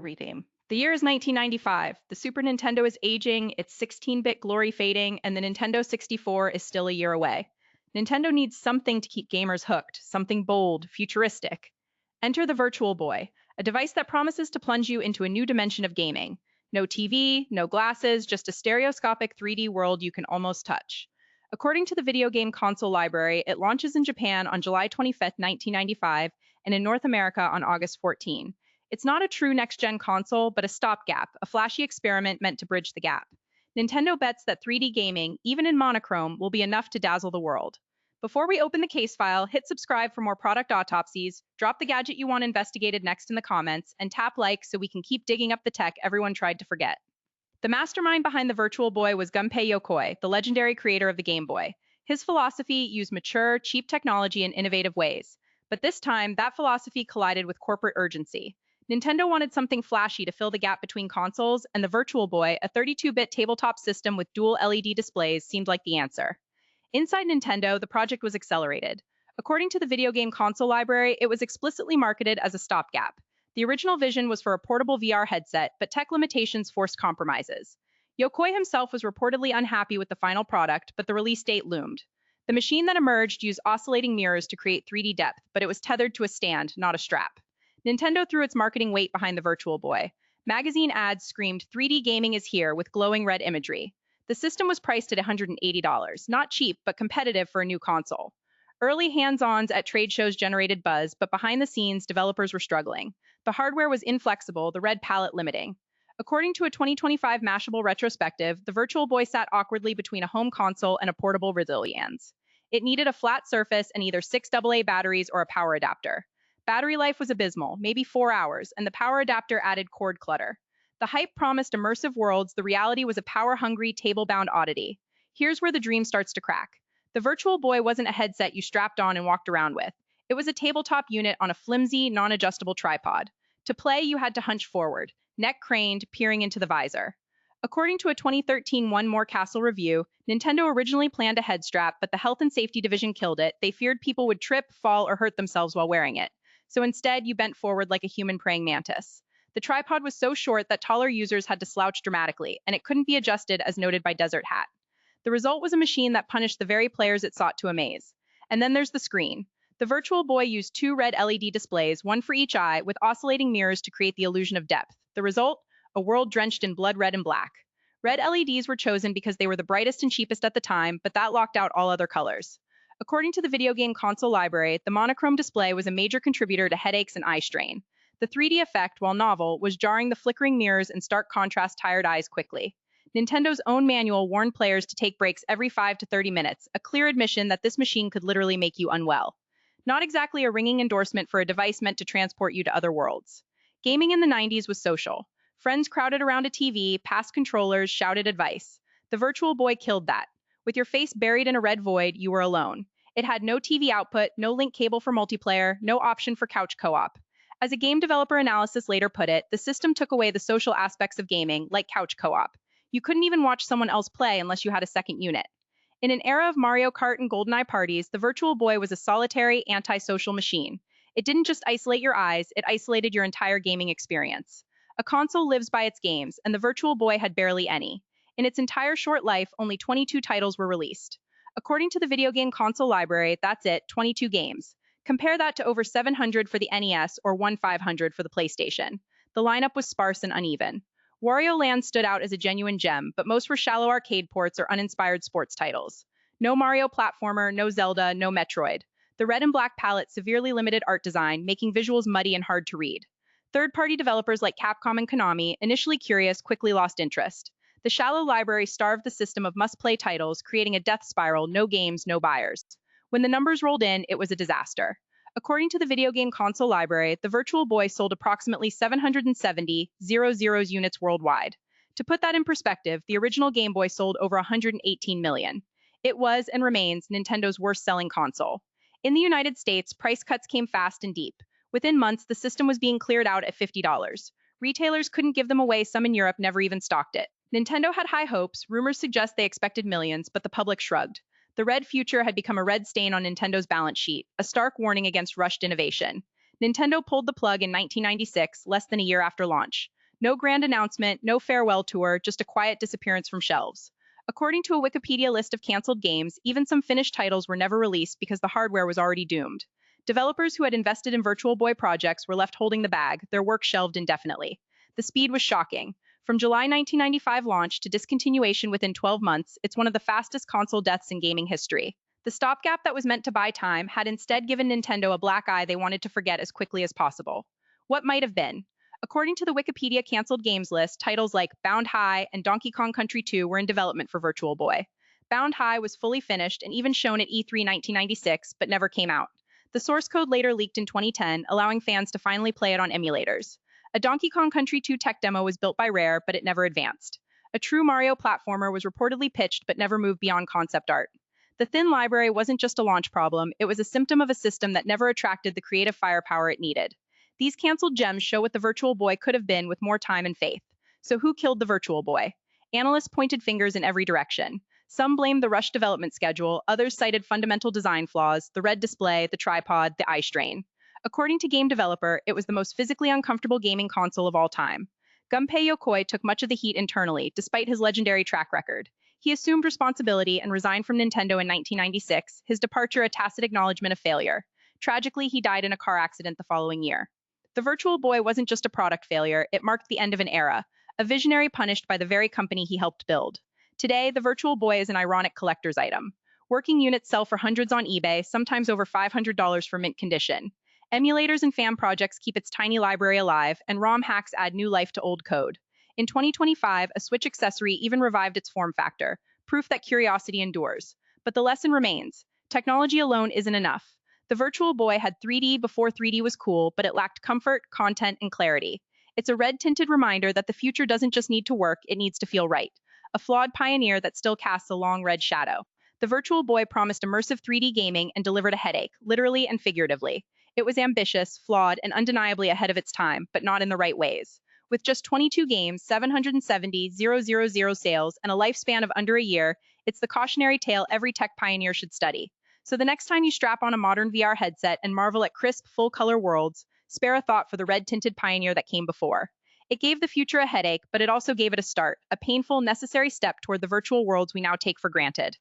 Rename. The year is 1995. The Super Nintendo is aging, its 16-bit glory fading, and the Nintendo 64 is still a year away. Nintendo needs something to keep gamers hooked, something bold, futuristic. Enter the Virtual Boy, a device that promises to plunge you into a new dimension of gaming. No TV, no glasses, just a stereoscopic 3D world you can almost touch. According to the Video Game Console Library, it launches in Japan on July 25, 1995, and in North America on August 14. It's not a true next-gen console, but a stopgap, a flashy experiment meant to bridge the gap. Nintendo bets that 3D gaming, even in monochrome, will be enough to dazzle the world. Before we open the case file, hit subscribe for more product autopsies, drop the gadget you want investigated next in the comments, and tap like so we can keep digging up the tech everyone tried to forget. The mastermind behind the Virtual Boy was Gunpei Yokoi, the legendary creator of the Game Boy. His philosophy used mature, cheap technology in innovative ways. But this time, that philosophy collided with corporate urgency. Nintendo wanted something flashy to fill the gap between consoles, and the Virtual Boy, a 32-bit tabletop system with dual LED displays, seemed like the answer. Inside Nintendo, the project was accelerated. According to the Video Game Console Library, it was explicitly marketed as a stopgap. The original vision was for a portable VR headset, but tech limitations forced compromises. Yokoi himself was reportedly unhappy with the final product, but the release date loomed. The machine that emerged used oscillating mirrors to create 3D depth, but it was tethered to a stand, not a strap. Nintendo threw its marketing weight behind the Virtual Boy. Magazine ads screamed, "3D gaming is here," with glowing red imagery. The system was priced at $180, not cheap, but competitive for a new console. Early hands-ons at trade shows generated buzz, but behind the scenes, developers were struggling. The hardware was inflexible, the red palette limiting. According to a 2025 Mashable retrospective, the Virtual Boy sat awkwardly between a home console and a portable resilience. It needed a flat surface and either 6 AA batteries or a power adapter. Battery life was abysmal, maybe 4 hours, and the power adapter added cord clutter. The hype promised immersive worlds, the reality was a power-hungry, table-bound oddity. Here's where the dream starts to crack. The Virtual Boy wasn't a headset you strapped on and walked around with. It was a tabletop unit on a flimsy, non-adjustable tripod. To play, you had to hunch forward, neck craned, peering into the visor. According to a 2013 One More Castle review, Nintendo originally planned a head strap, but the health and safety division killed it. They feared people would trip, fall, or hurt themselves while wearing it. So instead, you bent forward like a human praying mantis. The tripod was so short that taller users had to slouch dramatically, and it couldn't be adjusted as noted by Desert Hat. The result was a machine that punished the very players it sought to amaze. And then there's the screen. The Virtual Boy used 2 red LED displays, one for each eye, with oscillating mirrors to create the illusion of depth. The result? A world drenched in blood red and black. Red LEDs were chosen because they were the brightest and cheapest at the time, but that locked out all other colors. According to the Video Game Console Library, the monochrome display was a major contributor to headaches and eye strain. The 3D effect, while novel, was jarring the flickering mirrors and stark contrast tired eyes quickly. Nintendo's own manual warned players to take breaks every 5 to 30 minutes, a clear admission that this machine could literally make you unwell. Not exactly a ringing endorsement for a device meant to transport you to other worlds. Gaming in the 90s was social. Friends crowded around a TV, passed controllers, shouted advice. The Virtual Boy killed that. With your face buried in a red void, you were alone. It had no TV output, no link cable for multiplayer, no option for couch co-op. As a game developer analysis later put it, the system took away the social aspects of gaming, like couch co-op. You couldn't even watch someone else play unless you had a second unit. In an era of Mario Kart and GoldenEye parties, the Virtual Boy was a solitary, antisocial machine. It didn't just isolate your eyes, it isolated your entire gaming experience. A console lives by its games, and the Virtual Boy had barely any. In its entire short life, only 22 titles were released. According to the Video Game Console Library, that's it, 22 games. Compare that to over 700 for the NES or 1,500 for the PlayStation. The lineup was sparse and uneven. Wario Land stood out as a genuine gem, but most were shallow arcade ports or uninspired sports titles. No Mario platformer, no Zelda, no Metroid. The red and black palette severely limited art design, making visuals muddy and hard to read. Third-party developers like Capcom and Konami, initially curious, quickly lost interest. The shallow library starved the system of must-play titles, creating a death spiral, no games, no buyers. When the numbers rolled in, it was a disaster. According to the Video Game Console Library, the Virtual Boy sold approximately 770,000 units worldwide. To put that in perspective, the original Game Boy sold over 118 million. It was, and remains, Nintendo's worst-selling console. In the United States, price cuts came fast and deep. Within months, the system was being cleared out at $50. Retailers couldn't give them away, some in Europe never even stocked it. Nintendo had high hopes, rumors suggest they expected millions, but the public shrugged. The red future had become a red stain on Nintendo's balance sheet, a stark warning against rushed innovation. Nintendo pulled the plug in 1996, less than a year after launch. No grand announcement, no farewell tour, just a quiet disappearance from shelves. According to a Wikipedia list of canceled games, even some finished titles were never released because the hardware was already doomed. Developers who had invested in Virtual Boy projects were left holding the bag, their work shelved indefinitely. The speed was shocking. From July 1995 launch to discontinuation within 12 months, it's one of the fastest console deaths in gaming history. The stopgap that was meant to buy time had instead given Nintendo a black eye they wanted to forget as quickly as possible. What might have been? According to the Wikipedia canceled games list, titles like Bound High and Donkey Kong Country 2 were in development for Virtual Boy. Bound High was fully finished and even shown at E3 1996, but never came out. The source code later leaked in 2010, allowing fans to finally play it on emulators. A Donkey Kong Country 2 tech demo was built by Rare, but it never advanced. A true Mario platformer was reportedly pitched but never moved beyond concept art. The thin library wasn't just a launch problem, it was a symptom of a system that never attracted the creative firepower it needed. These canceled gems show what the Virtual Boy could have been with more time and faith. So who killed the Virtual Boy? Analysts pointed fingers in every direction. Some blamed the rushed development schedule, others cited fundamental design flaws, the red display, the tripod, the eye strain. According to Game Developer, it was the most physically uncomfortable gaming console of all time. Gunpei Yokoi took much of the heat internally, despite his legendary track record. He assumed responsibility and resigned from Nintendo in 1996, his departure a tacit acknowledgement of failure. Tragically, he died in a car accident the following year. The Virtual Boy wasn't just a product failure, it marked the end of an era, a visionary punished by the very company he helped build. Today, the Virtual Boy is an ironic collector's item. Working units sell for hundreds on eBay, sometimes over $500 for mint condition. Emulators and fan projects keep its tiny library alive, and ROM hacks add new life to old code. In 2025, a Switch accessory even revived its form factor, proof that curiosity endures. But the lesson remains. Technology alone isn't enough. The Virtual Boy had 3D before 3D was cool, but it lacked comfort, content, and clarity. It's a red-tinted reminder that the future doesn't just need to work, it needs to feel right. A flawed pioneer that still casts a long red shadow. The Virtual Boy promised immersive 3D gaming and delivered a headache, literally and figuratively. It was ambitious, flawed, and undeniably ahead of its time, but not in the right ways. With just 22 games, 770,000 sales, and a lifespan of under a year, it's the cautionary tale every tech pioneer should study. So the next time you strap on a modern VR headset and marvel at crisp, full-color worlds, spare a thought for the red-tinted pioneer that came before. It gave the future a headache, but it also gave it a start, a painful, necessary step toward the virtual worlds we now take for granted.